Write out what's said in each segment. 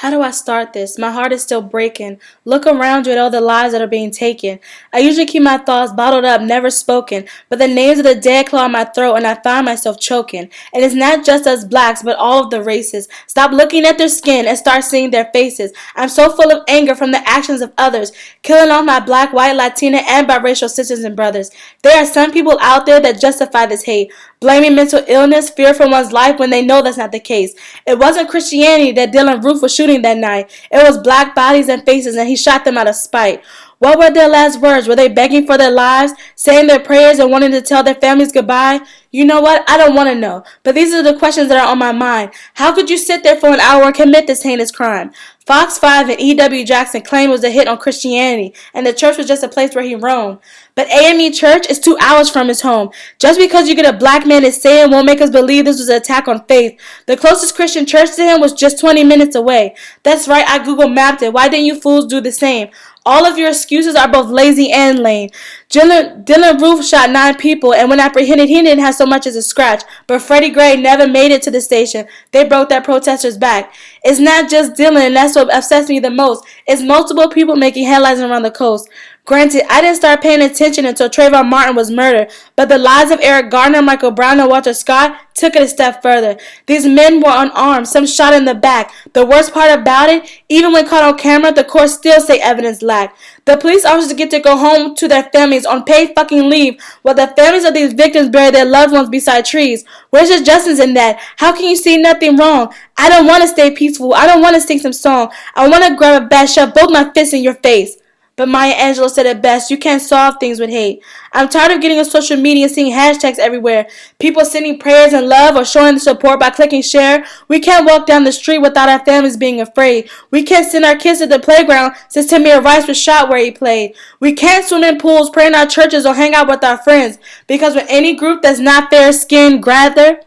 How do I start this? My heart is still breaking. Look around you at all the lives that are being taken. I usually keep my thoughts bottled up, never spoken, but the names of the dead claw in my throat and I find myself choking. And it's not just us blacks, but all of the races. Stop looking at their skin and start seeing their faces. I'm so full of anger from the actions of others, killing off my black, white, Latina, and biracial sisters and brothers. There are some people out there that justify this hate, blaming mental illness, fear for one's life when they know that's not the case. It wasn't Christianity that Dylan Roof was shooting that night. It was black bodies and faces, and he shot them out of spite. What were their last words? Were they begging for their lives, saying their prayers and wanting to tell their families goodbye? You know what? I don't want to know. But these are the questions that are on my mind. How could you sit there for an hour and commit this heinous crime? Fox 5 and E.W. Jackson claimed it was a hit on Christianity, and the church was just a place where he roamed. But A.M.E. Church is 2 hours from his home. Just because you get a black man to say it won't make us believe this was an attack on faith. The closest Christian church to him was just 20 minutes away. That's right, I Google mapped it. Why didn't you fools do the same? All of your excuses are both lazy and lame. Dylan Roof shot 9 people, and when apprehended, he didn't have so much as a scratch. But Freddie Gray never made it to the station. They broke that protester's back. It's not just Dylan, and that's what upsets me the most. It's multiple people making headlines around the coast. Granted, I didn't start paying attention until Trayvon Martin was murdered, but the lives of Eric Garner, Michael Brown, and Walter Scott took it a step further. These men were unarmed, some shot in the back. The worst part about it, even when caught on camera, the courts still say evidence lacked. The police officers get to go home to their families on paid fucking leave, while the families of these victims bury their loved ones beside trees. Where's the justice in that? How can you see nothing wrong? I don't want to stay peaceful. I don't want to sing some song. I want to grab a bat, shove both my fists in your face. But Maya Angelou said it best, you can't solve things with hate. I'm tired of getting on social media and seeing hashtags everywhere. People sending prayers and love or showing support by clicking share. We can't walk down the street without our families being afraid. We can't send our kids to the playground since Tamir Rice was shot where he played. We can't swim in pools, pray in our churches, or hang out with our friends. Because with any group that's not fair-skinned, gather,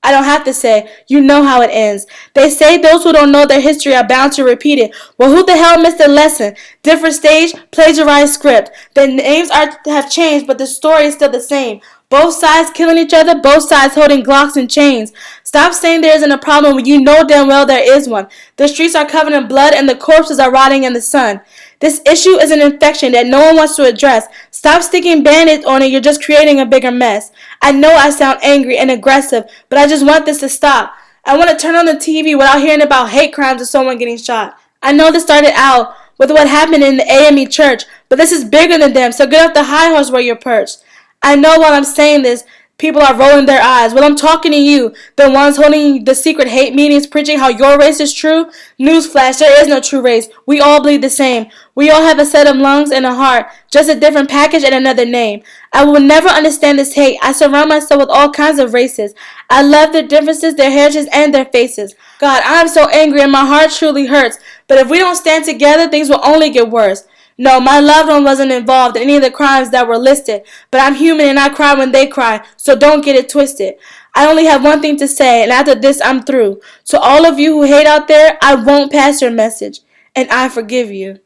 I don't have to say, you know how it ends. They say those who don't know their history are bound to repeat it. Well, who the hell missed the lesson? Different stage, plagiarized script. The names have changed, but the story is still the same. Both sides killing each other, both sides holding Glocks and chains. Stop saying there isn't a problem when you know damn well there is one. The streets are covered in blood and the corpses are rotting in the sun. This issue is an infection that no one wants to address. Stop sticking band-aids on it, you're just creating a bigger mess. I know I sound angry and aggressive, but I just want this to stop. I want to turn on the TV without hearing about hate crimes or someone getting shot. I know this started out with what happened in the A.M.E. church, but this is bigger than them, so get off the high horse where you're perched. I know while I'm saying this, people are rolling their eyes. Well, I'm talking to you, the ones holding the secret hate meetings, preaching how your race is true. Newsflash, there is no true race. We all bleed the same. We all have a set of lungs and a heart, just a different package and another name. I will never understand this hate. I surround myself with all kinds of races. I love their differences, their heritage, and their faces. God, I'm so angry and my heart truly hurts. But if we don't stand together, things will only get worse. No, my loved one wasn't involved in any of the crimes that were listed, but I'm human and I cry when they cry, so don't get it twisted. I only have one thing to say, and after this, I'm through. To all of you who hate out there, I won't pass your message, and I forgive you.